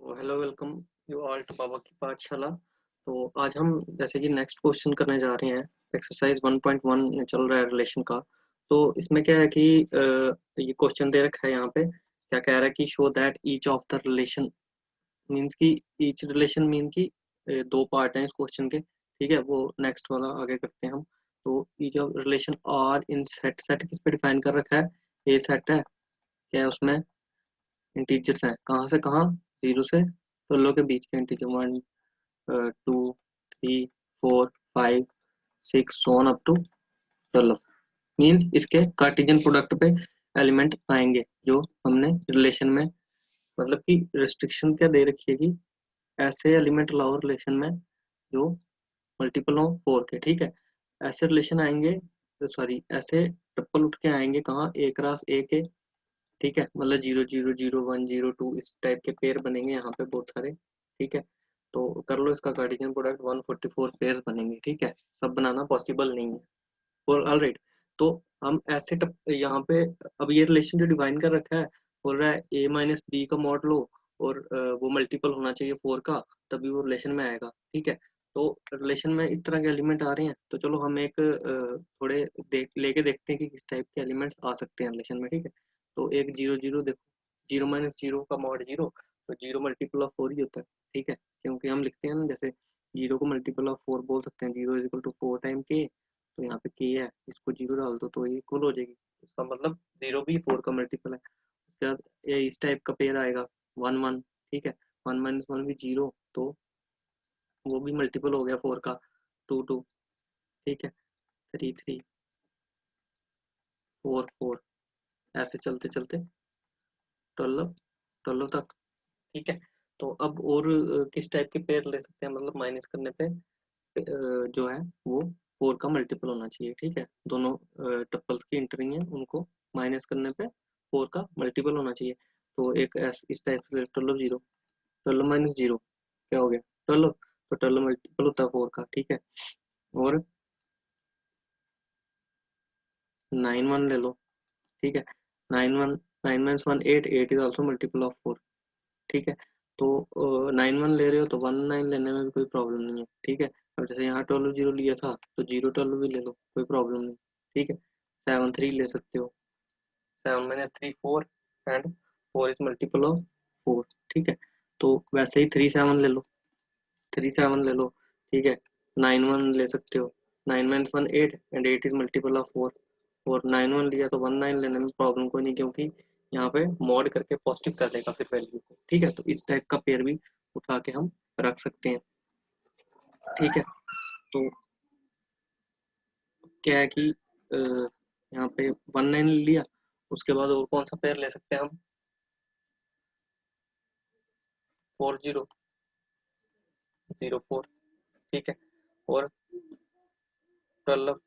Hello, welcome you all to बाबा की पाठशाला। तो आज हम जैसे कि नेक्स्ट क्वेश्चन करने जा रहे हैं। एक्सरसाइज 1.1 चल रहा है रिलेशन का। तो इसमें क्या है कि ये क्वेश्चन दे रखा है यहाँ पे। क्या कह रहा है कि show that each of the relation means की ईच रिलेशन मीन की दो पार्ट हैं इस क्वेश्चन के। ठीक है, वो नेक्स्ट वाला आगे करते हैं हम। तो each of relation R in set. Set किस पे डिफाइन कर रखा है? ए सेट है। क्या है उसमें? इंटीजर्स हैं। कहाँ से कहाँ? 0 से 12 के बीच के integer. 1 2 3 4 5 6 so on up to 12 means इसके कार्टेशियन प्रोडक्ट पे एलिमेंट आएंगे जो हमने रिलेशन में, मतलब कि रिस्ट्रिक्शन क्या दे रखी है कि ऐसे एलिमेंट लाओ रिलेशन में जो मल्टीपल हो 4 के। ठीक है, ऐसे रिलेशन आएंगे, सॉरी ऐसे ट्रिपल उठ के आएंगे कहाँ? ए क्रॉस ए के। ठीक है, मतलब 0 0 0 1 0 2 इस टाइप के पेयर बनेंगे यहाँ पे बहुत सारे। ठीक है, तो कर लो इसका कार्टेशियन प्रोडक्ट। 144 पेयर बनेंगे। ठीक है, सब बनाना पॉसिबल नहीं है। और ऑलराइट, तो हम ऐसे यहाँ पे अब ये रिलेशन जो डिफाइन कर रखा है, बोल रहा है ए माइनस बी का मॉड लो और वो मल्टीपल होना चाहिए 4 का, तभी वो रिलेशन में आएगा। ठीक है, तो रिलेशन में इस तरह के एलिमेंट आ रहे हैं, तो चलो हम एक थोड़े लेके देखते हैं कि किस टाइप के एलिमेंट्स आ सकते हैं रिलेशन में। ठीक है, तो एक 0 0 देखो, 0 - 0 का मॉड 0, तो 0 मल्टीपल ऑफ 4 ही होता है। ठीक है, क्योंकि हम लिखते हैं ना, जैसे 0 को मल्टीपल ऑफ 4 बोल सकते हैं। 0 इज इक्वल टू 4 टाइम के, तो यहाँ पे के है, इसको 0 डाल दो तो ये इक्वल हो जाएगी। इसका मतलब 0 भी 4 का मल्टीपल है। उसके बाद ये इस टाइप का पेयर आएगा 1 1। ठीक है, 1 - 1 भी 0, तो वो भी मल्टीपल हो गया 4 का। 2 2। ठीक है, 3 3 4 4, ऐसे चलते चलते 12 12 तक। ठीक है, तो अब और किस टाइप के पेयर ले सकते हैं? मतलब माइनस करने पे जो है वो 4 का मल्टीपल होना चाहिए। ठीक है, दोनों टपल्स की इंटरिंग है, उनको माइनस करने पे 4 का मल्टीपल होना चाहिए। तो एक इस टाइप से 12 0, 12 - 0 क्या हो गया? 12। तो 12 मल्टीपल होता है 4 का। ठीक है, और 9 1 ले लो। ठीक है, 9 1, 9 - 1 8, 8 इज ऑल्सो मल्टीपल ऑफ 4। ठीक है, तो 9 1 ले रहे हो तो 1 9 लेने में भी कोई प्रॉब्लम नहीं है। ठीक है, अब जैसे यहाँ 12 0 लिया था, तो 0 12 भी ले लो, कोई प्रॉब्लम नहीं। ठीक है, 7 3 ले सकते हो। 7 - 3 4, एंड 4 इज मल्टीपल ऑफ 4। ठीक है, तो वैसे ही 3 7 ले लो, 3 7 ले लो। ठीक है, 9 1 ले सकते हो। 9 - 1 8, एंड 8 इज मल्टीपल ऑफ 4। और 9 1 लिया तो 1 9 लेने में प्रॉब्लम कोई नहीं, क्योंकि यहाँ पे मॉड करके पॉजिटिव कर देगा फिर वैल्यू को। ठीक है, तो इस टाइप का पेयर भी उठा के हम रख सकते हैं। ठीक है, तो क्या है कि यहाँ पे 1 9 लिया, उसके बाद और कौन सा पेयर ले सकते हैं हम? 4 0 0 4। ठीक है, और 12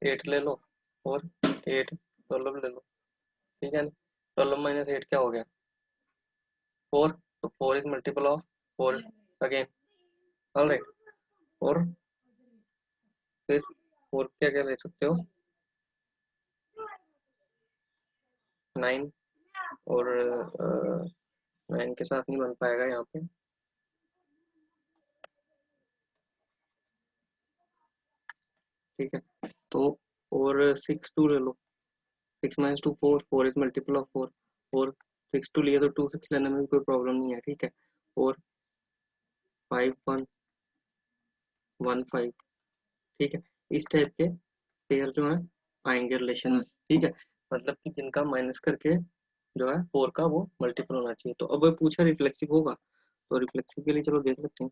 8 ले लो, और 8 12 ले लो। ठीक है, 12 - 8 क्या हो गया? 4। तो 4 is multiple of 4 again. Alright, और फिर और क्या क्या ले सकते हो? 9, और 9 के साथ नहीं बन पाएगा यहाँ पे। ठीक है, तो और 6 2 ले लो। 6 - 2 4, 4 इज मल्टीपल ऑफ 4। और 6 2 लिए तो 2 6 लेने में भी कोई प्रॉब्लम नहीं है। ठीक है, और 5 1 1 5। ठीक है, इस टाइप के पेयर जो है आएंगे रिलेशन में। ठीक है, मतलब कि जिनका माइनस करके जो है 4 का वो मल्टीपल होना चाहिए। तो अब पूछा रिफ्लेक्सिव होगा, तो रिफ्लेक्सिव के लिए चलो देख लेते हैं।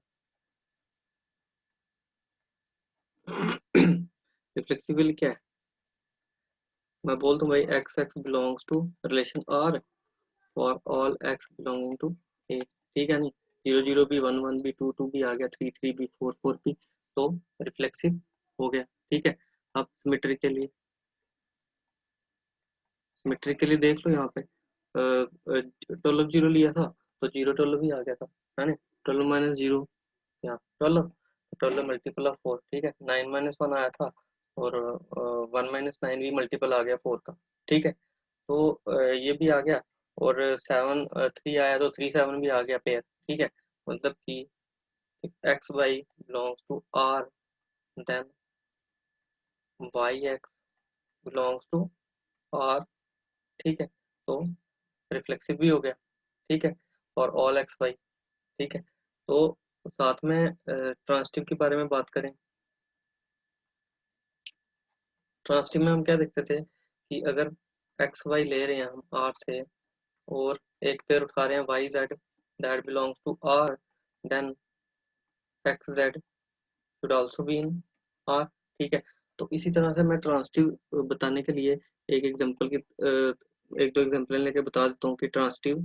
रिफ्लेक्सिबल क्या है? मैं बोल दूं भाई, x x belongs to relation R for all x belonging to A. ठीक है, नहीं 0 0 भी, 1 1 भी, 2 2 भी आ गया, 3 3 भी, 4 4 भी, तो रिफ्लेक्सिव हो गया। ठीक है, अब सिमेट्री के लिए, सिमेट्री के लिए देख लो यहाँ पे 12 0 लिया था, तो 0 12 भी आ गया था, है ना? 12 - 0 यहाँ 12, 12 मल्टीपल ऑफ 4। ठीक है, 9 - 1 आया था, और 1 - 9 भी मल्टीपल आ गया 4 का। ठीक है, तो ये भी आ गया, और 7 3 आया तो 3 7 भी आ गया पेयर। ठीक है, मतलब कि if x y belongs to R then y x belongs to R, ठीक है, तो रिफ्लेक्सिव भी हो गया, ठीक है, और ऑल एक्स वाई, ठीक है। तो साथ में ट्रांसटिव के बारे में बात करें, ट्रांसटिव में हम क्या देखते थे कि अगर एक्स वाई ले रहे हैं हम आर से और एक पेयर उठा रहे हैं Y Z that belongs to R, then X Z should also be in R, ठीक है। तो इसी तरह से मैं ट्रांसटिव बताने के लिए एक एग्जांपल की एक दो एग्जांपल लेके बता देता हूँ कि ट्रांसटिव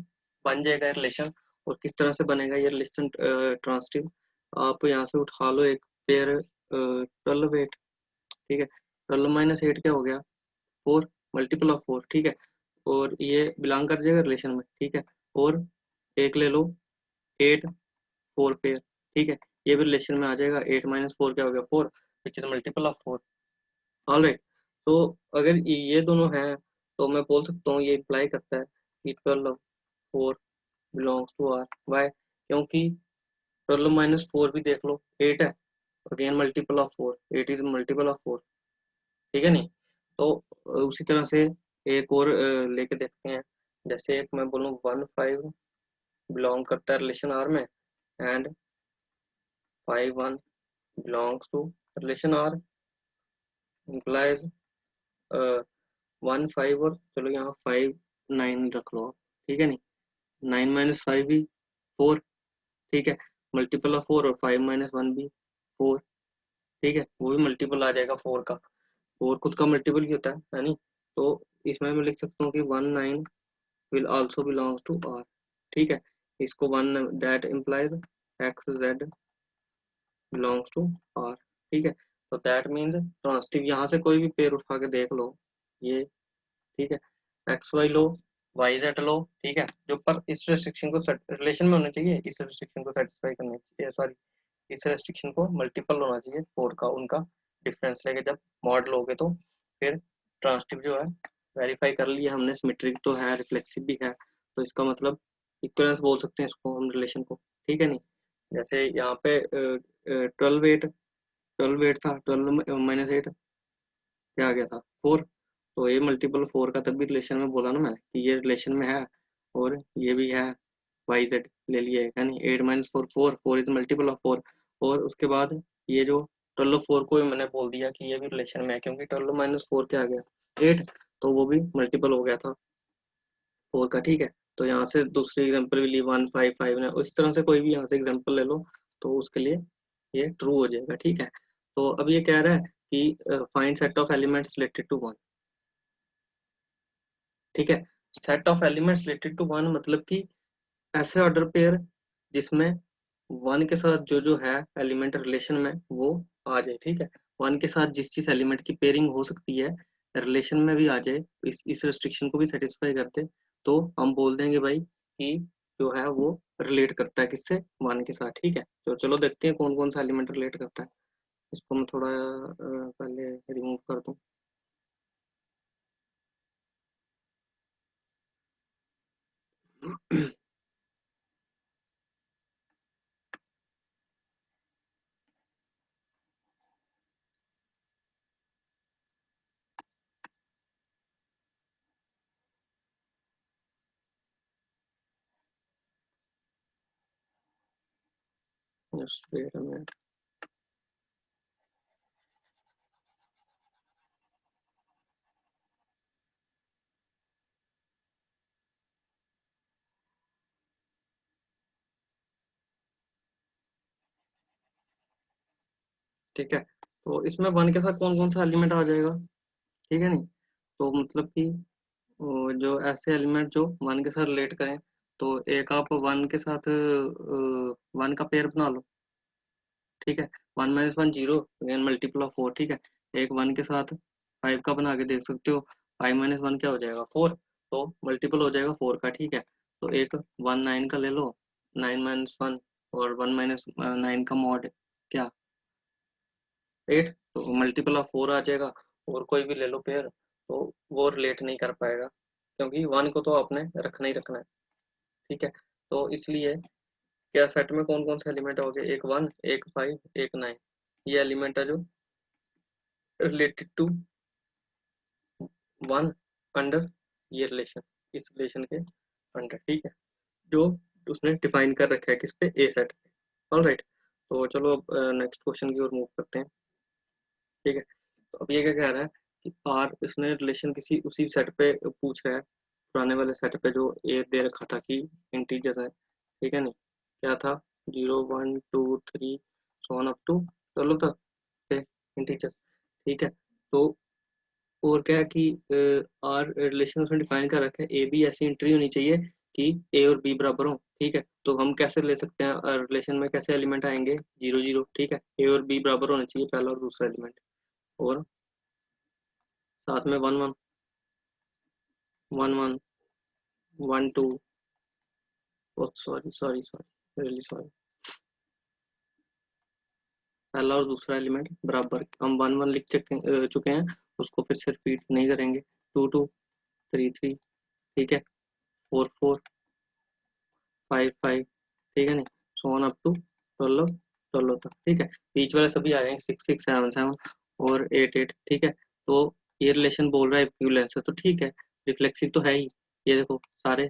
बन जाएगा रिलेशन और किस तरह से बनेगा ये रिलेशन ट्रांसटिव। आप यहाँ से उठा लो एक पेयर 12 8, ठीक है, 12 - 8 क्या हो गया, 4, मल्टीपल ऑफ 4, ठीक है, और ये बिलोंग कर जाएगा रिलेशन में, ठीक है, और एक ले लो 8 4 पेयर, ठीक है, ये भी रिलेशन में आ जाएगा। 8 - 4 क्या हो गया, 4, which is multiple of 4, alright. तो अगर ये दोनों हैं तो मैं बोल सकता हूँ ये इम्प्लाई करता है कि 12 4 बिलोंग्स टू आर, वाई, क्योंकि 12 - 4 भी देख लो 8 है, again multiple of 4, 8 is multiple of 4, ठीक है नहीं। तो उसी तरह से एक और लेके देखते हैं, जैसे एक मैं बोलूँ 1 5 बिलोंग करता है रिलेशन आर में and 5 1 belongs to relation R, implies 1 5 और चलो यहाँ 5 9 रख लो आप, ठीक है नहीं, 9 - 5 भी 4, ठीक है, मल्टीपल ऑफ 4, और 5 - 1 भी 4, ठीक है, वो भी मल्टीपल आ जाएगा 4 का, 4 खुद का मल्टीपल ही होता है नहीं। तो इसमें मैं लिख सकता हूँ कि 1 9 will also belongs to R, ठीक है, इसको 1 that implies x z belongs to R, ठीक है। तो दैट मीन्स ट्रांसटिव यहाँ से कोई भी पेयर उठा के देख लो ये, ठीक है, एक्स वाई लो वाई जेड लो, ठीक है, जो पर इस रेस्ट्रिक्शन को रिलेशन में होना चाहिए, इस रेस्ट्रिक्शन को सेटिस्फाई करना चाहिए, सॉरी इस रेस्ट्रिक्शन को मल्टीपल होना चाहिए 4 का, उनका डिफरेंस लेके जब मॉड लोगे तो फिर ट्रांसटिव जो है वेरीफाई कर लिया हमने, सिमेट्रिक तो है, रिफ्लेक्सिव भी है, तो इसका मतलब इक्वलेंस बोल सकते हैं इसको हम रिलेशन को, ठीक है नहीं। जैसे यहाँ पे 12 8 था, 12 - 8 क्या आ गया था, 4, तो ये मल्टीपल 4 का तब भी रिलेशन में बोला ना मैं कि ये रिलेशन में है, और ये भी है, वाई जेड ले लिए, यानी 8 - 4 4, 4 इज मल्टीपल ऑफ 4, और उसके बाद ये जो 12 4 को भी मैंने बोल दिया कि ये भी रिलेशन में है, क्योंकि 12 - 4 क्या आ गया 8, तो वो भी मल्टीपल हो गया था 4 का, ठीक है। तो यहाँ से दूसरी एग्जांपल भी ली 1 5 5 ने, उस तरह से कोई भी यहाँ से एग्जांपल ले लो तो उसके लिए ये ट्रू हो जाएगा, ठीक है। तो अब ये कह रहा है कि find set of elements related to 1, ठीक है, set of elements related to 1 मतलब कि ऐसे ऑर्डर पेयर जिसमें 1 के साथ जो जो है एलिमेंट रिलेशन में वो आ जाए, ठीक है, 1 के साथ जिस जिस एलिमेंट की पेयरिंग हो सकती है रिलेशन में भी आ जाए, इस रेस्ट्रिक्शन को भी सेटिस्फाई करते, तो हम बोल देंगे भाई कि जो है वो रिलेट करता है किससे, 1 के साथ, ठीक है। तो चलो देखते हैं कौन कौन सा एलिमेंट रिलेट करता है, इसको मैं थोड़ा पहले रिमूव कर दूं। Just wait a minute. ठीक है, तो इसमें 1 के साथ कौन कौन सा एलिमेंट आ जाएगा, ठीक है नहीं, तो मतलब कि जो ऐसे एलिमेंट जो 1 के साथ रिलेट करें, तो एक आप 1 के साथ 1 का पेयर बना लो, ठीक है, 1 - 1 0, अगेन मल्टीपल ऑफ 4, ठीक है, एक 1 के साथ 5 का बना के देख सकते हो, 5 - 1 क्या हो जाएगा 4, तो मल्टीपल हो जाएगा 4 का, ठीक है। तो एक 1 9 का ले लो, 9 - 1, और 1 - 9 का मॉड क्या 8, तो मल्टीपल ऑफ 4 आ जाएगा, और कोई भी ले लो पेयर तो वो रिलेट नहीं कर पाएगा, क्योंकि 1 को तो आपने रखना ही रखना है, ठीक है। तो इसलिए क्या सेट में कौन कौन से एलिमेंट हो गए, एक 1 एक 5 एक 9, ये एलिमेंट है जो रिलेटेड टू 1 अंडर ये रिलेशन, इस रिलेशन के अंडर, ठीक है, जो उसने डिफाइन कर रखा है किस पे, ए सेट पे। ऑलराइट, तो चलो अब नेक्स्ट क्वेश्चन की ओर मूव करते हैं। ठीक है, तो अब ये क्या कह रहा है कि आर, इसने रिलेशन किसी उसी सेट पे पूछ रहा है, पुराने वाले सेट पे जो ए दे रखा था कि इंटीजर है, ठीक है नहीं, क्या था, 0 1 2 3 सो ऑन अप टू 12 तक इंटीजर, ठीक है। तो और क्या है कि आर रिलेशन उसने डिफाइन कर रखा है, ए बी ऐसी एंट्री होनी चाहिए कि ए और बी बराबर हो, ठीक है। तो हम कैसे ले सकते हैं रिलेशन में, कैसे एलिमेंट आएंगे, 0 0, ठीक है, ए और बी बराबर होने चाहिए पहला और दूसरा एलिमेंट, और साथ में 1 1 1 1 1 2, sorry sorry sorry really sorry, पहला और दूसरा एलिमेंट बराबर, हम 1 1 लिख चुके हैं, उसको फिर से रिपीट नहीं करेंगे, 2 2 3 3, ठीक है, 4 4 5 5, ठीक है नहीं, सो ऑन अप टू 12 12 तक, ठीक है। बीच वाले सभी आ जाएंगे 6 6 7 7 और 8 8, ठीक है। तो ये रिलेशन बोल रहा है इक्विवेलेंस है, तो ठीक है, रिफ्लेक्सिव तो है ही, ये देखो सारे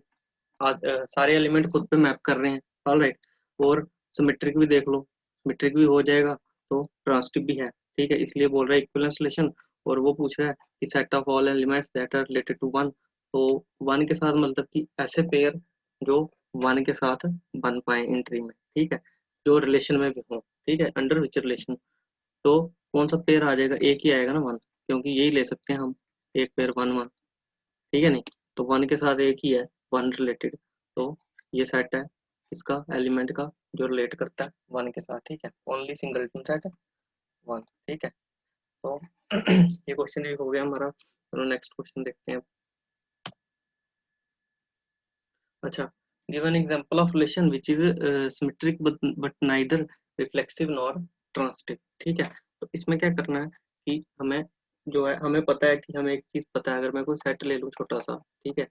सारे एलिमेंट खुद पे मैप कर रहे हैं, ऑलराइट। और सिमेट्रिक भी देख लो, सिमेट्रिक भी हो जाएगा, तो ट्रांसिटिव भी है, ठीक है, इसलिए बोल रहा है इक्विवेलेंस रिलेशन। और वो पूछ रहा है कि set of all elements that are related to 1, तो 1 के साथ मतलब कि ऐसे पेयर जो 1 के साथ बन पाए इंट्री में, ठीक है, जो रिलेशन में भी हो, ठीक है, अंडर विच रिलेशन। तो कौन सा पेयर आ जाएगा, एक ही आएगा ना 1, क्योंकि यही ले सकते हैं हम, एक पेयर 1 1, ठीक है नहीं, तो 1 के साथ एक ही है, 1 रिलेटेड, तो ये सेट है इसका एलिमेंट का जो रिलेट करता है 1 के साथ, ठीक है, ओनली सिंगलटन सेट है 1, ठीक है। तो ये क्वेश्चन भी हो गया हमारा, चलो नेक्स्ट क्वेश्चन देखते हैं। अच्छा, give an example of relation which is symmetric but neither reflexive nor transitive, ठीक है। तो इसमें क्या करना है कि हमें जो है, हमें पता है कि हमें एक चीज पता है, अगर मैं कोई सेट ले लूँ छोटा सा, ठीक है,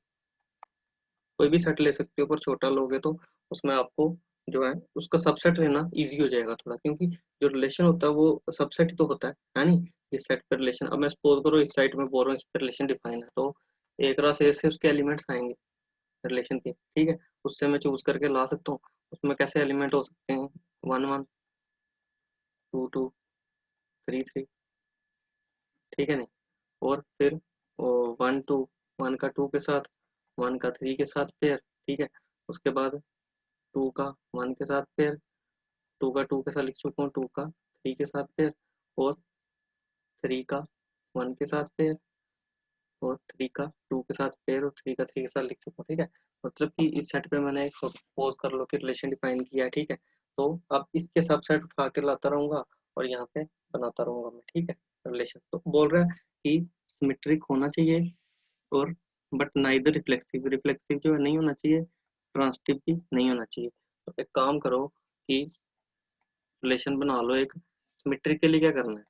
कोई भी सेट ले सकते हो, पर छोटा लोगे तो उसमें आपको जो है उसका सबसेट लेना इजी हो जाएगा थोड़ा, क्योंकि जो रिलेशन होता है वो सबसेट ही तो होता है नहीं। इस सेट पर रिलेशन, अब मैं सपोज करो इस साइड में बोल रहा हूँ, इस पर रिलेशन डिफाइन है, तो एक रस ए से उसके एलिमेंट्स आएंगे रिलेशन के, ठीक है, उससे मैं चूज करके ला सकता हूँ, उसमें कैसे एलिमेंट हो सकते हैं, 1 1 2 2 3 3, ठीक है नहीं, और फिर 1 2, 1 का 2 के साथ, 1 का 3 के साथ पेयर, ठीक है, उसके बाद 2 का 1 के साथ पेयर, 2 का 2 के साथ लिख चुका हूँ, 2 का 3 के साथ पेयर, और 3 का 1 के साथ पेयर, और 3 का 2 के साथ पेयर, और 3 का 3 के साथ लिख चुका हूँ, ठीक है। मतलब कि इस सेट पे मैंने एक सपोज कर लो कि रिलेशन डिफाइन किया है, ठीक है, तो अब इसके सबसेट उठा के लाता रहूंगा और यहाँ पे बनाता रहूंगा मैं, ठीक है, रिलेशन। तो बोल रहा है कि सिमेट्रिक होना चाहिए, और बट नाइदर रिफ्लेक्सिव, रिफ्लेक्सिव जो है नहीं होना चाहिए, ट्रांसिटिव भी नहीं होना चाहिए। तो एक काम करो कि रिलेशन बना लो एक, सिमेट्रिक के लिए क्या करना है,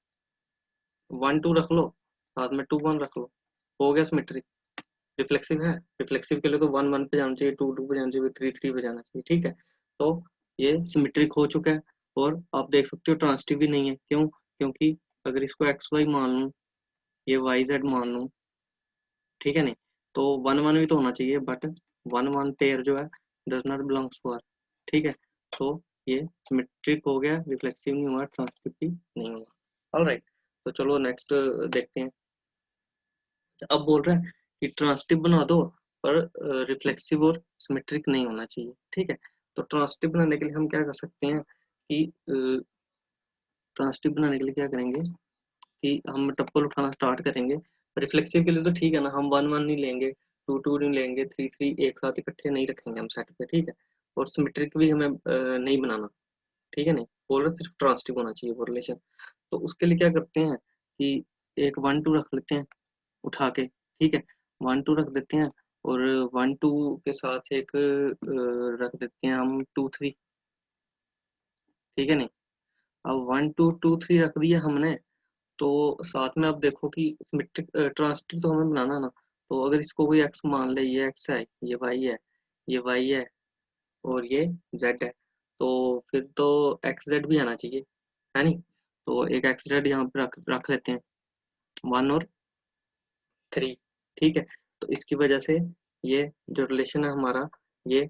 1 2 रख लो, साथ में 2 1 रख लो, हो गया सिमेट्रिक। रिफ्लेक्सिव है, रिफ्लेक्सिव के लिए तो 1 1 पे जाना चाहिए, 2 2 पे जाना चाहिए, 3 3 पे जाना चाहिए, ठीक है। तो ये सिमेट्रिक हो चुका है, और आप देख सकते हो ट्रांसिटिव भी नहीं है, क्यों, क्योंकि अगर इसको एक्स वाई मान लूँ, ये वाई जेड मान लूँ, ठीक है नहीं, तो 1 1 भी तो होना चाहिए, बट 1 1 पेयर जो है does not belongs to R, ठीक है। तो ये सिमेट्रिक हो गया, रिफ्लेक्सिव नहीं हुआ, ट्रांसिटिव भी नहीं हुआ, ऑलराइट। तो चलो नेक्स्ट देखते हैं। अब बोल रहा है कि ट्रांसिटिव बना दो, पर रिफ्लेक्सिव और सिमेट्रिक नहीं होना चाहिए, ठीक है। तो ट्रांसिटिव बनाने के लिए हम क्या कर सकते हैं कि ट्रांसिटिव बनाने के लिए क्या करेंगे कि हम टप्पल उठाना स्टार्ट करेंगे। रिफ्लेक्सिव के लिए तो ठीक है ना, हम 1 1 नहीं लेंगे, 2 2 नहीं लेंगे, 3 3 एक साथ इकट्ठे नहीं रखेंगे हम सेट पे, ठीक है। और सिमेट्रिक भी हमें नहीं बनाना, ठीक है नहीं, बोल रहे सिर्फ ट्रांसिटिव होना चाहिए वो रिलेशन। तो उसके लिए क्या करते हैं कि एक 1 2 रख लेते हैं उठा के, ठीक है, 1 2 रख देते हैं, और 1 2 के साथ एक रख देते हैं हम 2 3, ठीक है नहीं। अब 1 2 2 3 रख दिया हमने, तो साथ में आप देखो कि सिमेट्रिक ट्रांसिटिव तो हमें बनाना ना, तो अगर इसको कोई एक्स मान ले, ये एक्स है, ये वाई है, ये वाई है, और ये जेड है, तो फिर तो एक्स जेड भी आना चाहिए, है नहीं? तो एक एक्स जेड यहाँ पे रख लेते हैं, 1 और 3, ठीक है। तो इसकी वजह से ये जो रिलेशन है हमारा, ये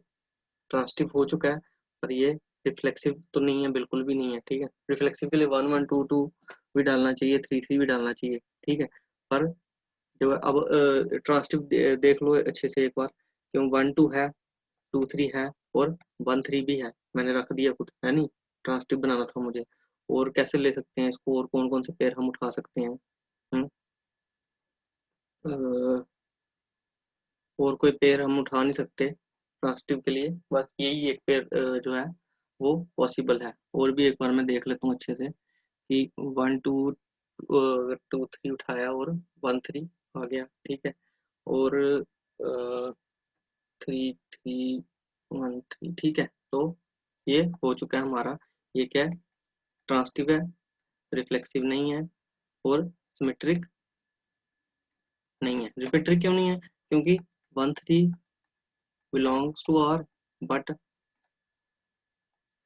ट्रांसटिव हो चुका है, पर ये रिफ्लेक्सिव तो नहीं है, बिल्कुल भी नहीं है, ठीक है। रिफ्लेक्सिव के लिए 1 1 2 2 भी डालना चाहिए, 3 3 भी डालना चाहिए, ठीक है। पर जो है अब ट्रांसटिव देख लो अच्छे से एक बार, क्यों 1 2 है, 2 3 है, और 1 3 भी है, मैंने रख दिया खुद, है नहीं? ट्रांसटिव बनाना था मुझे। और कैसे ले सकते हैं इसको, और कौन कौन से पेयर हम उठा सकते हैं? हम्म, अ, और कोई पेयर हम उठा नहीं सकते ट्रांसटिव के लिए, बस यही एक पेयर जो है वो पॉसिबल है। और भी एक बार मैं देख लेता हूँ अच्छे से कि 1 2 2 3 उठाया और 1 3 आ गया, ठीक है। और 3 3 1 3, ठीक है। तो ये हो चुका है हमारा। ये क्या है? ट्रांसटिव है, रिफ्लेक्सिव नहीं है, और सिमेट्रिक नहीं है। रिपीटर क्यों नहीं है? क्योंकि 1 3 belongs to R, but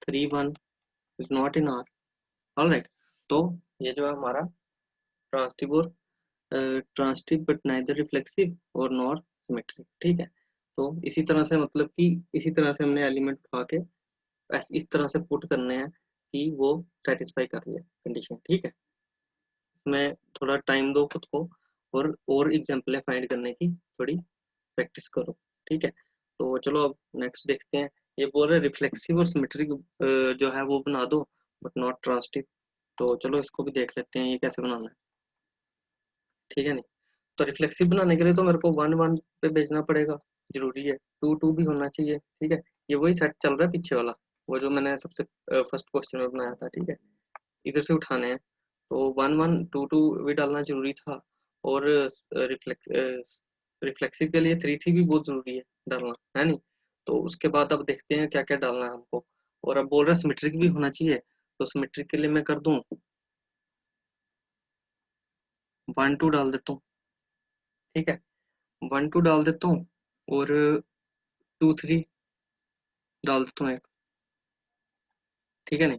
3 1 is not in R. All right. तो ये जो है हमारा ट्रांसटिव और ट्रांसटिव बट नाइदर रिफ्लेक्सिव और नॉर सिमेट्रिक, ठीक है। तो इसी तरह से मतलब कि इसी तरह से हमने एलिमेंट उठा के इस तरह से पुट करने हैं कि वो सेटिस्फाई कर ले कंडीशन, ठीक है। इसमें थोड़ा टाइम दो खुद को, और एग्जाम्पल फाइंड करने की थोड़ी प्रैक्टिस करो, ठीक है। तो चलो अब नेक्स्ट देखते हैं। ये बोल रहे रिफ्लेक्सिव और सिमेट्रिक जो है वो बना दो, बट नॉट ट्रांसटिव। तो चलो इसको भी देख लेते हैं ये कैसे बनाना है, ठीक है नहीं? तो रिफ्लेक्सिव बनाने के लिए तो मेरे को 1 1 पे भेजना पड़ेगा, जरूरी है। 2 2 भी होना चाहिए, ठीक है। ये वही सेट चल रहा है पीछे वाला, वो जो मैंने सबसे फर्स्ट क्वेश्चन में बनाया था, ठीक है। इधर से उठाने हैं, तो 1 1 2 2 भी डालना जरूरी था। और रिफ्लेक्सिव के लिए 3 3 भी बहुत जरूरी है डालना, है नहीं? तो उसके बाद अब देखते हैं क्या क्या डालना है हमको। और अब बोल रहा है सिमेट्रिक भी होना चाहिए, तो सिमेट्रिक के लिए मैं कर दूं 1 2 डाल देता हूँ, ठीक है। 1 2 डाल देता हूँ, और 2 3 डाल देता हूँ एक, ठीक है नहीं?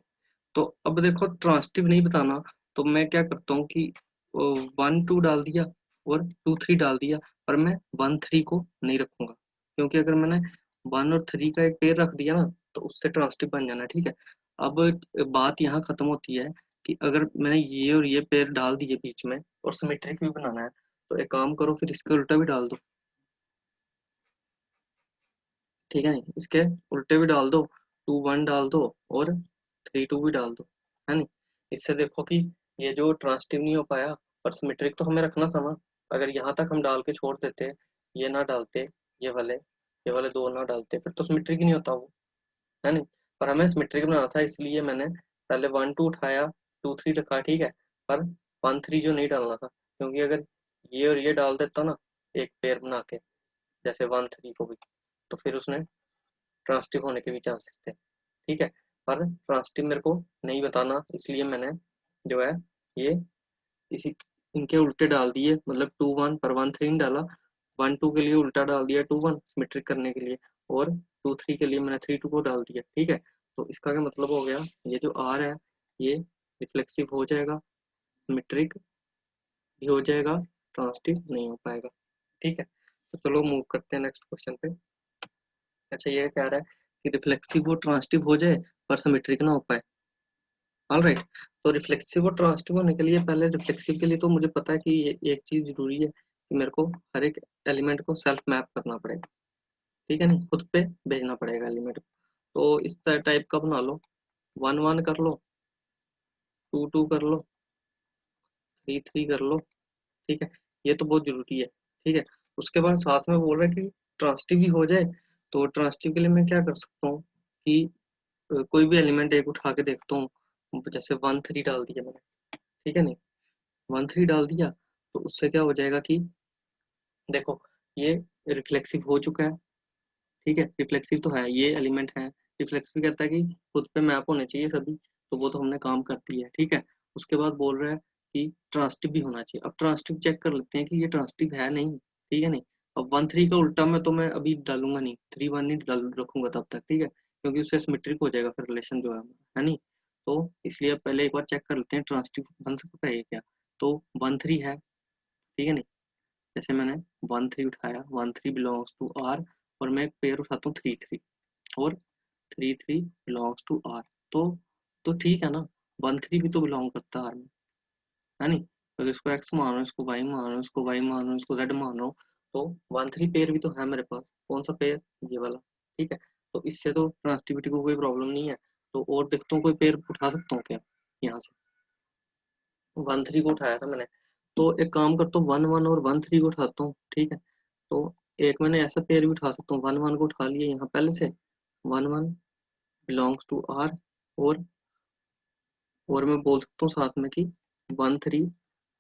तो अब देखो ट्रांसटिव नहीं बताना, तो मैं क्या करता हूँ कि 1 2 डाल दिया और 2 3 डाल दिया, पर मैं 1 3 को नहीं रखूंगा, क्योंकि अगर मैंने 1 और 3 का एक पेयर रख दिया ना, तो उससे ट्रांसटिव बन जाना, ठीक है। अब बात यहाँ खत्म होती है कि अगर मैंने ये और ये पेयर डाल दिए बीच में, और सिमेट्रिक भी बनाना है, तो एक काम करो फिर इसके उल्टा भी डाल दो, ठीक है नहीं? इसके उल्टे भी डाल दो, 2 1 डाल दो, और 3 2 भी डाल दो, है नहीं? इससे देखो कि ये जो ट्रांसटिव नहीं हो पाया, पर सिमेट्रिक तो हमें रखना था ना। अगर यहाँ तक हम डाल के छोड़ देते, ये ना डालते, ये वाले दो ना डालते, फिर तो सिमेट्रिक नहीं होता वो, है नहीं? पर हमें सिमेट्रिक बनाना था, इसलिए मैंने पहले 1 2 उठाया, 2 3 रखा, ठीक है। पर 1 3 जो नहीं डालना था, क्योंकि अगर ये और ये डाल देता ना एक पेयर बना के, जैसे 1 3 को भी, तो फिर उसने ट्रांसटिव होने के भी चांसेस थे, ठीक है। पर ट्रांसटिव मेरे को नहीं बताना, इसलिए मैंने जो है ये इसी इनके उल्टे डाल दिए, मतलब 2 1 पर 1 3 नहीं डाला, 1 2 के लिए उल्टा डाल दिया 2 1 सिमेट्रिक करने के लिए, और 2 3 के लिए मैंने 3 2 को डाल दिया, ठीक है। तो इसका क्या मतलब हो गया, ये जो आर है ये रिफ्लेक्सिव हो जाएगा, सिमेट्रिक भी हो जाएगा, ट्रांसटिव नहीं हो पाएगा, ठीक है। तो चलो मूव करते हैं नेक्स्ट क्वेश्चन पे। अच्छा ये कह रहा है कि रिफ्लेक्सिव और ट्रांसटिव हो जाए पर सिमेट्रिक ना हो पाए, ऑल राइट। तो रिफ्लेक्सिव और ट्रांसटिव होने के लिए, पहले रिफ्लेक्सिव के लिए तो मुझे पता है कि ये एक चीज जरूरी है कि मेरे को हर एक एलिमेंट को सेल्फ मैप करना पड़ेगा, ठीक है नहीं? खुद पे भेजना पड़ेगा एलिमेंट को। तो इस टाइप का बना लो, 1 1 कर लो, 2 2 कर लो, 3 3 कर लो, ठीक है। ये तो बहुत जरूरी है, ठीक है। उसके बाद साथ में बोल रहा है कि ट्रांसटिव भी हो जाए, तो ट्रांसटिव के लिए मैं क्या कर सकता हूँ कि कोई भी एलिमेंट एक उठा के देखता हूँ, जैसे 1 3 डाल दिया मैंने, ठीक है नहीं? 1 3 डाल दिया, तो उससे क्या हो जाएगा कि देखो ये रिफ्लेक्सिव हो चुका है, ठीक है। रिफ्लेक्सिव तो है, ये एलिमेंट है। रिफ्लेक्सिव कहता है कि खुद पे मैप होने चाहिए सभी, तो वो तो हमने काम कर दिया है, ठीक है। उसके बाद बोल रहा है कि ट्रांसटिव भी होना चाहिए। अब ट्रांसटिव चेक कर लेते हैं कि ये ट्रांसटिव है नहीं, ठीक है नहीं? अब 1 3 का उल्टा में तो मैं अभी डालूंगा नहीं, 3 1 नहीं डाल रखूंगा तब तक, ठीक है। क्योंकि उससे सिमेट्रिक हो जाएगा फिर रिलेशन जो है नहीं। तो इसलिए पहले एक बार चेक कर लेते हैं ट्रांसिटिव बन सकता है क्या। तो 1 3 है, ठीक है नहीं। जैसे मैंने 1 3 उठाया, 1 3 बिलोंग्स टू आर, और मैं एक पेयर उठाता हूँ 3 3, और 3 3 बिलोंग्स टू आर। तो ठीक है ना, 1 3 भी तो बिलोंग करता है आर में, है नहीं। अगर इसको एक्स मानो, इसको वाई मानो, इसको वाई मानो, इसको जेड मानो, तो 1 3 पेयर भी तो है मेरे पास। कौन सा पेयर, ये वाला, ठीक है। तो इससे तो ट्रांसटिविटी को कोई प्रॉब्लम नहीं है। तो और देखता हूँ कोई पेयर उठा सकता हूँ क्या यहाँ से। 1 3 को उठाया था मैंने, तो एक काम करता हूँ 1 1 और 1 3 को उठाता हूँ, ठीक है। तो एक मैंने ऐसा पेयर भी उठा सकता हूँ, 1 1 को उठा लिया यहाँ पहले से, 1 1 बिलोंग्स टू आर, और और मैं बोल सकता हूँ साथ में कि 1 3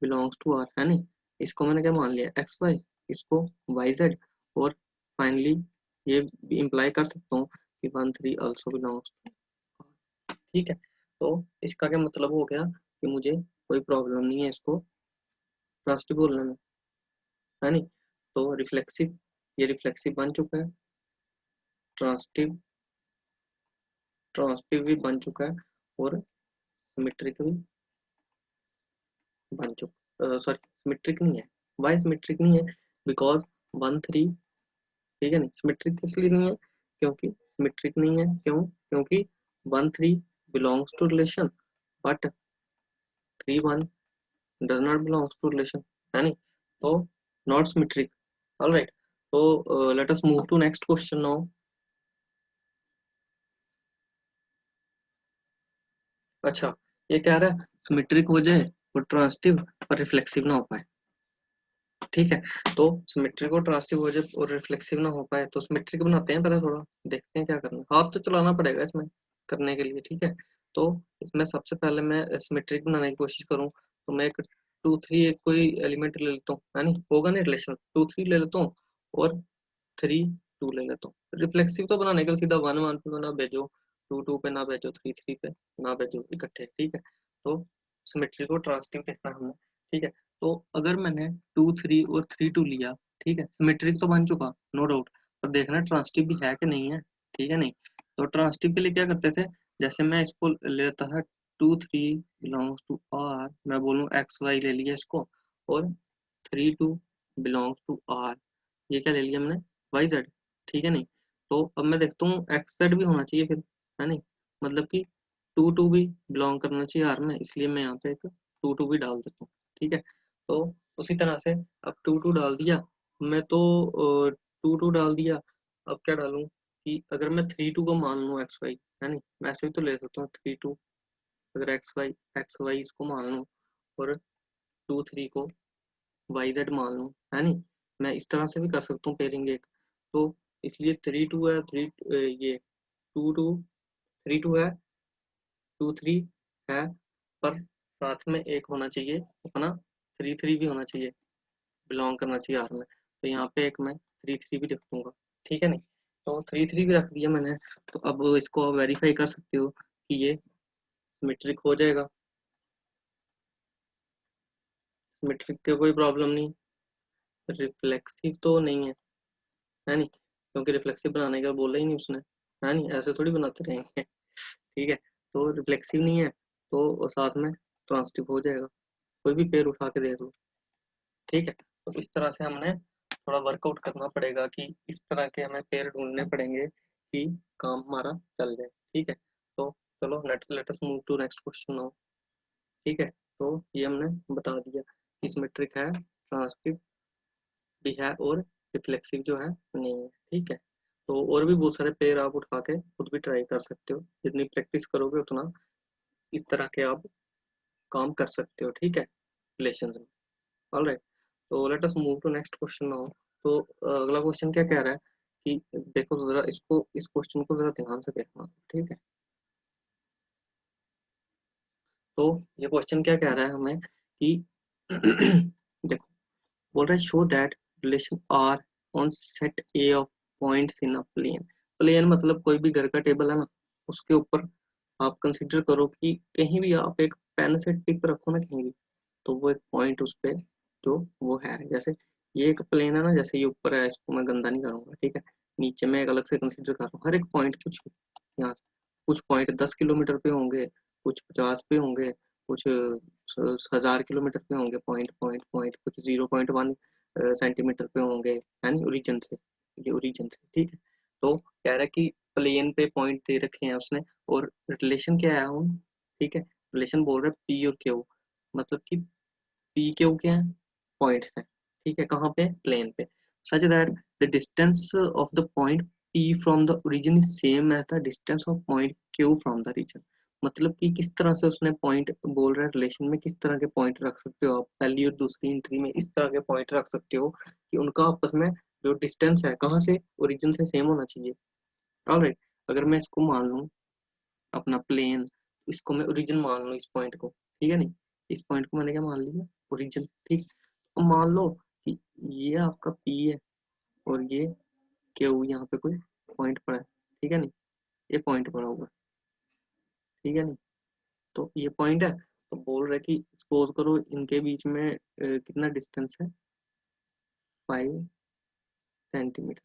बिलोंग्स टू आर, है नहीं। इसको मैंने क्या मान लिया, एक्स वाई, इसको वाई जेड, और फाइनली ये भी इम्प्लाई कर सकता हूँ कि 1 3 ऑल्सो बिलोंग्स टू आर, ठीक है। तो इसका क्या मतलब हो गया कि मुझे कोई प्रॉब्लम नहीं है इसको ट्रांसटिव बोलने में, है नहीं। तो रिफ्लेक्सिव, ये रिफ्लेक्सिव बन चुका है, ट्रांसटिव ट्रांसटिव भी बन चुका है, और सिमेट्रिक भी बन चुका, सॉरी सिमेट्रिक नहीं है। वाई सिमेट्रिक नहीं है, बिकॉज 1 3, ठीक है नहीं। सिमेट्रिक इसलिए नहीं है क्योंकि सिमेट्रिक नहीं है, क्योंकि 1 3 belongs to relation, but 3 1 does not belongs to relation, है नहीं। तो नॉट सिमेट्रिक। ऑलराइट, तो let us move to next question now. अच्छा, ये कह रहा है सिमेट्रिक हो जाए और ट्रांसटिव और रिफ्लेक्सिव ना हो पाए, ठीक है। तो सिमेट्रिक और ट्रांसटिव हो जाए और रिफ्लेक्सिव ना हो पाए, तो सिमेट्रिक बनाते हैं पहले, थोड़ा देखते हैं क्या करना है। हाथ तो चलाना पड़ेगा इसमें करने के लिए, ठीक है। तो इसमें सबसे पहले मैं सिमेट्रिक बनाने की कोशिश करूँ, तो मैं एक 2 3 एक कोई एलिमेंट ले लेता हूँ, है नहीं, होगा नहीं रिलेशन, 2 3 ले लेता हूँ, और 3 2 ले लेता हूँ। रिफ्लेक्सिव तो बनाने के लिए सीधा 1 1 पे ना भेजो, 2 2 पे ना भेजो, 3 3 पे ना भेजो इकट्ठे, ठीक है। तो सिमेट्रिक और ट्रांसटिव देखना है हमने, ठीक है। तो अगर मैंने 2 3 और 3 2 लिया, ठीक है, सिमेट्रिक तो बन चुका नो डाउट, पर देखना ट्रांसटिव भी है कि नहीं है, ठीक है नहीं। तो ट्रांसटिव के लिए क्या करते थे, जैसे मैं इसको लेता है 2 3 बिलोंग्स टू आर, मैं बोलूँ एक्स वाई ले लिया इसको, और 3 2 बिलोंग्स टू आर, ये क्या ले लिया मैंने, वाई जेड, ठीक है नहीं। तो अब मैं देखता हूँ एक्स जेड भी होना चाहिए फिर, है नहीं, मतलब कि 2 2 भी बिलोंग करना चाहिए आर में, इसलिए मैं यहाँ पे एक 2 2 भी डाल देता हूँ, ठीक है। तो उसी तरह से अब 2 2 डाल दिया मैं, तो 2 2 डाल दिया। अब क्या डालूं कि अगर मैं 3 2 को मान लूँ एक्स वाई, है नहीं, मैं ऐसे भी तो ले सकता हूँ 3 2, अगर एक्स वाई इसको मान लूँ, और 2 3 को वाई जेड मान लूँ, है नहीं। मैं इस तरह से भी कर सकता हूँ पेयरिंग एक। तो इसलिए 3 2 है, ये 2 2 3 2 है, 2 3 है, पर साथ में एक होना चाहिए अपना 3 3 भी होना चाहिए, बिलोंग करना चाहिए आर में। तो यहाँ पे एक मैं 3 3 भी रख दूंगा, ठीक है नहीं। तो 3 3 भी रख दिया मैंने। तो अब इसको वेरीफाई कर सकते हो कि ये सिमेट्रिक हो जाएगा, सिमेट्रिक की कोई प्रॉब्लम नहीं। रिफ्लेक्सिव तो नहीं है नहीं, क्योंकि रिफ्लेक्सिव बनाने का बोला ही नहीं उसने, है नहीं, ऐसे थोड़ी बनाते रहेंगे। ठीक है, तो रिफ्लेक्सिव नहीं है, तो साथ में ट्रांसटिव हो जाएगा। कोई भी पेयर उठा के देख लो, ठीक है। तो इस तरह से हमने थोड़ा वर्कआउट करना पड़ेगा कि इस तरह के हमें पेयर ढूंढने पड़ेंगे कि काम हमारा चल जाए, ठीक है। तो चलो let us move to next question now, ठीक है। तो ये हमने बता दिया कि सिमेट्रिक है, ट्रांसटिव भी है, और रिफ्लेक्सिव जो है नहीं है, ठीक है। तो और भी बहुत सारे पेयर आप उठा के खुद भी ट्राई कर सकते हो, जितनी प्रैक्टिस करोगे उतना इस तरह के आप काम कर सकते हो, ठीक है, रिलेशन में। ऑलराइट, तो let us move to next question now. तो अगला क्वेश्चन क्या कह रहा है कि देखो जरा इसको, इस क्वेश्चन को जरा ध्यान से देखना, ठीक है। तो ये क्वेश्चन क्या कह रहा है हमें कि देखो, बोल रहा है show that relation R on set A of points in a plane. Plane मतलब कोई भी घर का टेबल है ना, उसके ऊपर आप कंसिडर करो कि कहीं भी आप एक पेन से टिप रखो ना कहीं भी, तो वो एक पॉइंट उस पे जो वो है, जैसे ये एक प्लेन है ना, जैसे ये ऊपर है, इसको मैं गंदा नहीं करूंगा, ठीक है। नीचे में एक अलग से कंसिडर कर रहा हूँ, हर एक पॉइंट कुछ यहाँ से कुछ पॉइंट 10 किलोमीटर पे होंगे, कुछ 50 पे होंगे, कुछ 1000 किलोमीटर पे होंगे, पॉइंट पॉइंट पॉइंट कुछ 0.1 सेंटीमीटर पे होंगे, है नहीं, ओरिजिन से, ये ओरिजिन से, ठीक है। तो कह रहा है कि प्लेन पे पॉइंट दे रखे हैं उसने, और रिलेशन क्या है हम, ठीक है, रिलेशन बोल रहे हैं पी और क्यू, मतलब कि पी क्यू क्या है, पॉइंट्स हैं, ठीक है, कहाँ पे, प्लेन पे, such that the distance of the point P from the origin is same as the distance of point Q from the region। मतलब कि किस तरह से उसने पॉइंट बोल रहा है, रिलेशन में किस तरह के पॉइंट रख सकते हो आप, पहली और दूसरी एंट्री में इस तरह के पॉइंट रख सकते हो कि उनका आपस में जो डिस्टेंस है कहाँ से, ओरिजिन से सेम होना चाहिए। ऑलराइट, अगर मैं इसको मान लूँ अपना प्लेन, इसको मैं ओरिजिन मान लूँ, इस पॉइंट को, ठीक है नहीं, इस पॉइंट को मैंने क्या मान लिया, ओरिजिन, ठीक। अब मान लो कि ये आपका P है और ये Q, यहाँ पे कोई पॉइंट पड़ा है, ठीक है नहीं, ये पॉइंट पड़ा हुआ है, ठीक है नहीं, तो ये पॉइंट है, तो बोल रहे कि सपोज करो इनके बीच में कितना डिस्टेंस है, 5 सेंटीमीटर,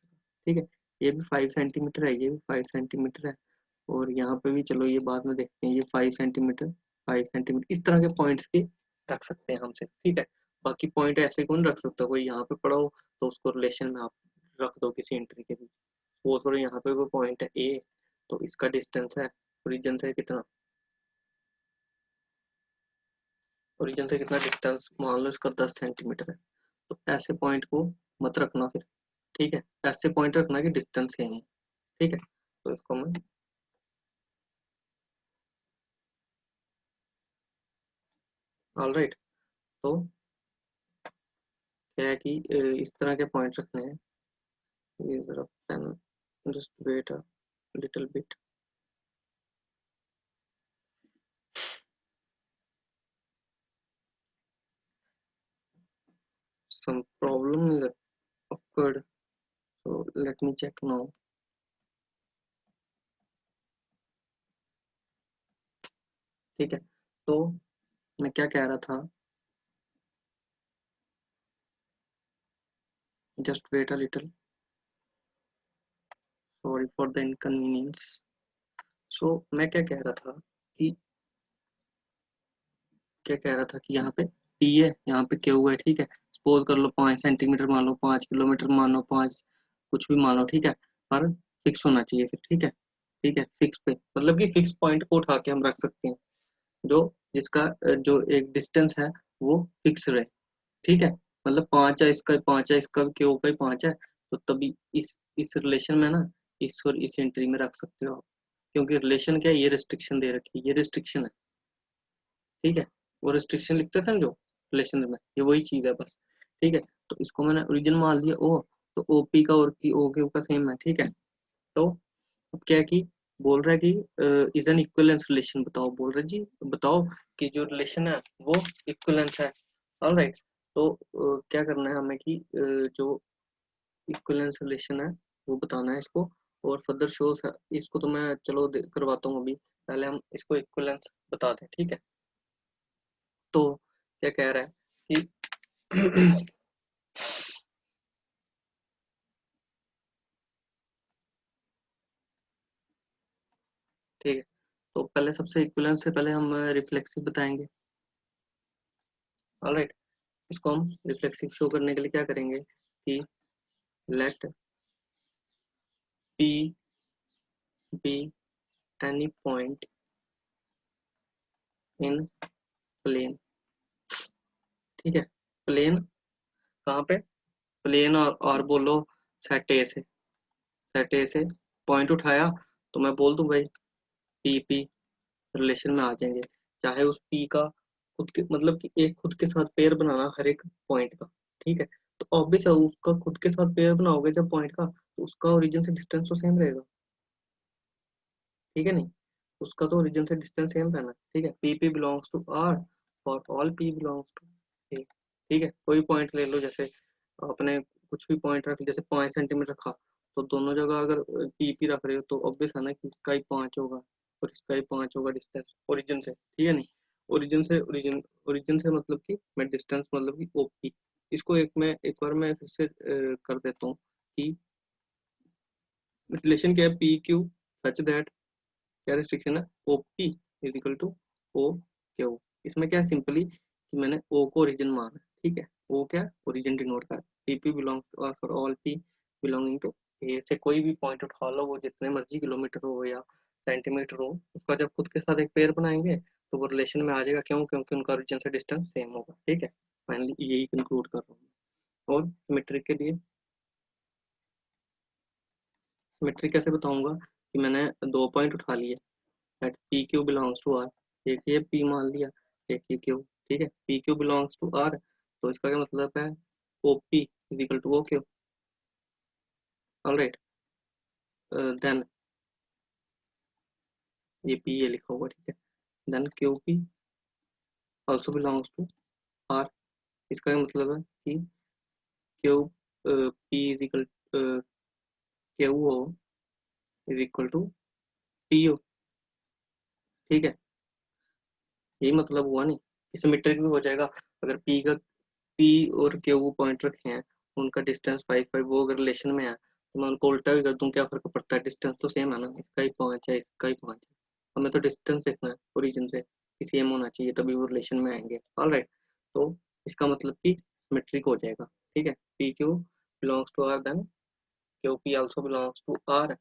ठीक है, ये भी 5 सेंटीमीटर है, ये भी 5 सेंटीमीटर है, और यहाँ पे भी चलो ये बाद में देखते हैं, ये 5 सेंटीमीटर, 5 सेंटीमीटर, इस तरह के पॉइंट्स भी रख सकते हैं हमसे, ठीक है। बाकी पॉइंट ऐसे कौन रख सकता है, कोई यहाँ पे पड़ा हो तो उसको रिलेशन में आप रख दो किसी एंट्री के बीच, सपोज करो यहाँ पे कोई पॉइंट है ए, तो इसका डिस्टेंस है ओरिजिन से कितना, ओरिजिन से कितना डिस्टेंस, मान लो इसका 10 सेंटीमीटर है, तो ऐसे पॉइंट को मत रखना फिर, ठीक है, ऐसे पॉइंट रखना कि डिस्टेंस सेम है, ठीक है। तो इसको मैं, ऑलराइट, तो क्या है कि इस तरह के पॉइंट रखने हैं, ये जरा pen, just wait a little bit, some problem is occurred, so let me check now। ठीक है, तो मैं क्या कह रहा था, just wait a little, sorry for the inconvenience. So मैं क्या कह रहा था कि, क्या कह रहा था कि यहाँ पे P है, यहाँ पे Q है, ठीक है, सपोज कर लो 5 सेंटीमीटर मान लो, 5 किलोमीटर मान लो, 5 कुछ भी मान लो, ठीक है, पर फिक्स होना चाहिए फिर, ठीक है, ठीक है, फिक्स पे, मतलब कि फिक्स पॉइंट को उठा के हम रख सकते हैं, जो जिसका जो एक डिस्टेंस है वो फिक्स रहे, ठीक है, मतलब 5 है इसका, 5 है इसका, Q का ही 5 है, तो तभी इस रिलेशन में ना, इस और इस एंट्री में रख सकते हो आप, क्योंकि रिलेशन क्या है, ये रिस्ट्रिक्शन दे रखी है, ये रिस्ट्रिक्शन है, ठीक है, वो रिस्ट्रिक्शन लिखते थे ना जो रिलेशन में, ये वही चीज है बस, ठीक है। तो इसको मैंने ओरिजिन मान लिया ओ, तो ओपी का और पी ओ क्यू का सेम है, ठीक है। तो अब क्या है कि बोल रहा है कि इज एन इक्विवेलेंस रिलेशन बताओ, बोल रहा है जी बताओ कि जो रिलेशन है वो इक्विवेलेंस है, ऑलराइट। तो क्या करना है हमें कि जो इक्विवेलेंस रिलेशन है वो बताना है इसको, और फर्दर शोज है इसको, तो मैं चलो करवाता हूँ अभी, पहले हम इसको इक्विवेलेंस बता दें, ठीक है। तो क्या कह रहा है कि ठीक है, तो पहले सबसे इक्विवेलेंस से पहले हम रिफ्लेक्सिव बताएंगे, ऑलराइट। इसको हम रिफ्लेक्सिव शो करने के लिए क्या करेंगे कि late P be any point in plane, ठीक है, प्लेन कहाँ पे, प्लेन, और बोलो सेट ए से, सेट ए से पॉइंट उठाया, तो मैं बोल दूं भाई पी पी रिलेशन में आ जाएंगे, चाहे उस पी का खुद के, मतलब कि एक खुद के साथ पेयर बनाना हर एक पॉइंट का, ठीक है, तो ऑब्वियस है उसका खुद के साथ पेयर बनाओगे जब पॉइंट का, तो उसका ओरिजिन से डिस्टेंस तो सेम रहेगा, ठीक है नहीं, उसका तो ओरिजिन से डिस्टेंस सेम रहना, ठीक है, P P belongs to R for all P belongs to A, ठीक है, कोई पॉइंट ले लो, जैसे आपने कुछ भी पॉइंट रख, जैसे 5 सेंटीमीटर रखा, तो दोनों जगह अगर पी पी रख रहे हो तो ऑब्वियस है ना कि इसका ही 5 होगा और इसका ही 5 होगा डिस्टेंस ओरिजिन से, ठीक है नहीं, ओरिजिन से, ओरिजिन से मतलब कि मैं डिस्टेंस मतलब कि ओपी, इसको एक बार मैं फिर से कर देता हूँ कि रिलेशन क्या है, पी क्यू सच दैट क्या रिस्ट्रिक्शन है, OP is equal to OQ। इसमें क्या है, सिंपली कि मैंने O को ओरिजिन माना, ठीक है, O क्या ओरिजिन डिनोट कर, PP बिलोंग्स टू, और for all P belonging to A से कोई भी पॉइंट उठा लो, वो जितने मर्जी किलोमीटर हो या सेंटीमीटर हो, उसका जब खुद के साथ एक पेयर बनाएंगे तो वो रिलेशन में आ जाएगा। क्यों? क्योंकि उनका ओरिजिन से डिस्टेंस सेम होगा, ठीक है। फाइनली यही कंक्लूड कर रहा हूँ। और सिमेट्री के लिए सिमेट्री कैसे बताऊंगा कि मैंने दो पॉइंट उठा लिए, that PQ belongs to R, एक ये P मान लिया, एक ये Q, ठीक है। PQ बिलोंग्स टू R, तो इसका क्या मतलब है, OP is equal to OQ। Alright, then ये P ये लिखा हुआ, ठीक है। Then QP also belongs to R, इसका क्या मतलब है कि Q P is equal QO is equal to PO, ठीक है। यही मतलब हुआ नहीं, सिमेट्रिक भी हो जाएगा। अगर P और Q पॉइंट रखे हैं, उनका डिस्टेंस 5 5, वो अगर रिलेशन में है तो मैं उनको उल्टा भी कर दूं, क्या फर्क पड़ता है, डिस्टेंस तो सेम है ना, इसका ही 5 है, इसका ही 5 है। हमें तो डिस्टेंस देखना है ओरिजिन से कि सेम होना चाहिए, तभी वो रिलेशन में आएंगे। ऑलराइट, तो इसका मतलब कि सिमेट्रिक हो जाएगा, ठीक है। PQ belongs to R, then QP also belongs to R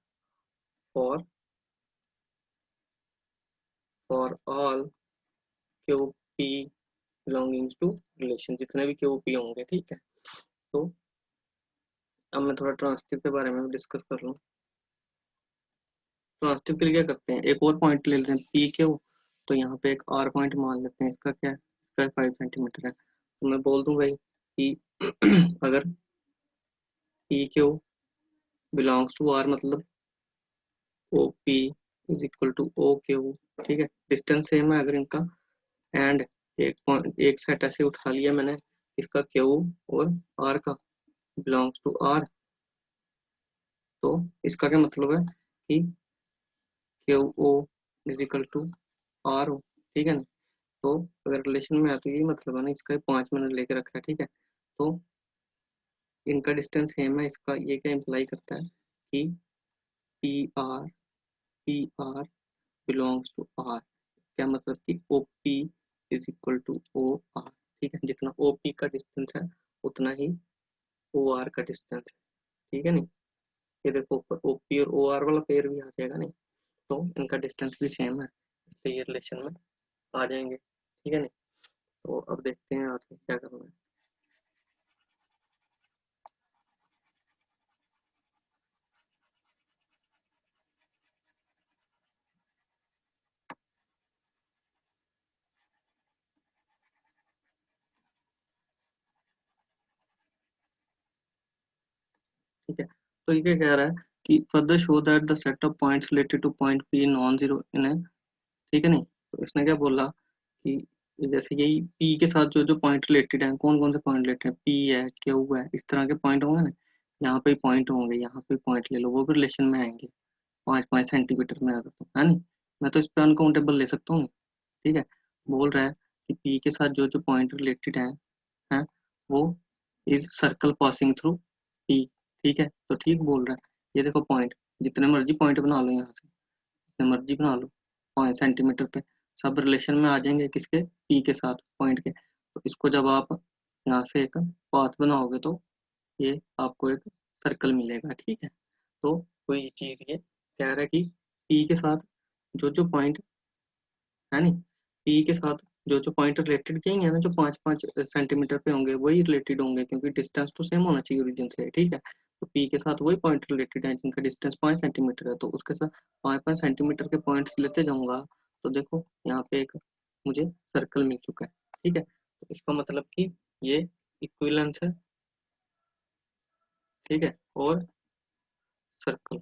for all QP belongings to relation, जितने भी QP होंगे, ठीक है। तो अब मैं थोड़ा ट्रांसटिव के बारे में डिस्कस कर लूँ। ट्रांसटिव के लिए क्या करते हैं, एक और पॉइंट ले लेते हैं PQ, तो यहाँ पे एक R पॉइंट मान लेते हैं, इसका क्या है, इसका 5 सेंटीमीटर है। तो मैं बोल दूं भाई कि अगर PQ बिलोंग्स टू R, मतलब OP is equal to OQ, ठीक है। डिस्टेंस सेम है अगर इनका, एंड एक सेट ऐसे उठा लिया मैंने, इसका Q और R का बिलोंग्स टू R, तो इसका क्या मतलब है कि QO is equal to R हो, ठीक है ना। तो अगर रिलेशन में है तो यही मतलब है ना, इसका 5 मिनट लेके रखा है, ठीक है। तो इनका डिस्टेंस सेम है, इसका ये क्या इम्प्लाई करता है कि P R belongs to R, क्या मतलब कि OP is equal to OR, ठीक है। जितना OP का डिस्टेंस है उतना ही OR का डिस्टेंस है, ठीक है नहीं। ये देखो ऊपर OP और OR वाला पेयर भी आ जाएगा नहीं, तो इनका डिस्टेंस भी सेम है, इसलिए ये रिलेशन में आ जाएंगे, ठीक है नहीं। तो अब देखते हैं आगे क्या करना है। ठीक है, तो ये क्या कह रहा है कि further show that the set of points related to point P non zero in है, ठीक है नहीं। तो इसने क्या बोला कि जैसे यही पी के साथ जो जो पॉइंट रिलेटेड है, कौन कौन से पॉइंट रिलेटेड है, पी है, क्यू है, इस तरह के पॉइंट होंगे ना, यहाँ पे पॉइंट होंगे, यहाँ पे पॉइंट ले लो, वो भी रिलेशन में आएंगे 5 5 सेंटीमीटर में, अगर तो है नहीं, मैं तो इस पे अनकाउंटेबल ले सकता हूँ, ठीक है। बोल रहा है कि पी के साथ जो जो पॉइंट रिलेटेड है वो is circle passing through P, ठीक है। तो ठीक बोल रहा है, ये देखो पॉइंट, जितने मर्जी पॉइंट बना लो यहाँ से, जितने मर्जी बना लो 5 सेंटीमीटर पे, सब रिलेशन में आ जाएंगे किसके, पी के साथ पॉइंट के। तो इसको जब आप यहाँ से एक पाथ बनाओगे तो ये आपको एक सर्कल मिलेगा, ठीक है। तो कोई चीज़ ये कह रहा है कि पी के साथ जो जो पॉइंट है नहीं, पी के साथ जो जो पॉइंट रिलेटेड किए हैं ना, जो 5 5 सेंटीमीटर पे होंगे वही रिलेटेड होंगे, क्योंकि डिस्टेंस तो सेम होना चाहिए ओरिजिन से, ठीक है। तो पी के साथ वही पॉइंट रिलेटेड है जिनका डिस्टेंस 5 सेंटीमीटर है, तो उसके साथ 5 5 सेंटीमीटर के पॉइंट्स लेते जाऊंगा, तो देखो यहाँ पे एक मुझे सर्कल मिल चुका है, ठीक है। तो इसका मतलब कि ये इक्विवेलेंस है, ठीक है, और सर्कल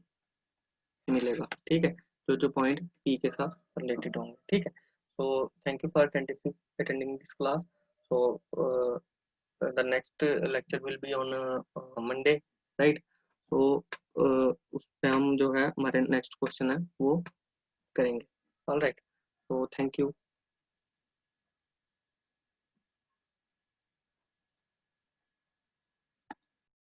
मिलेगा, ठीक है, जो जो पॉइंट पी के साथ रिलेटेड होंगे, ठीक है। so thank you for attending this class. So the next lecture will be on Monday, right? so उस पे हम जो है हमारे नेक्स्ट क्वेश्चन है वो करेंगे। ऑल राइट, तो थैंक यू।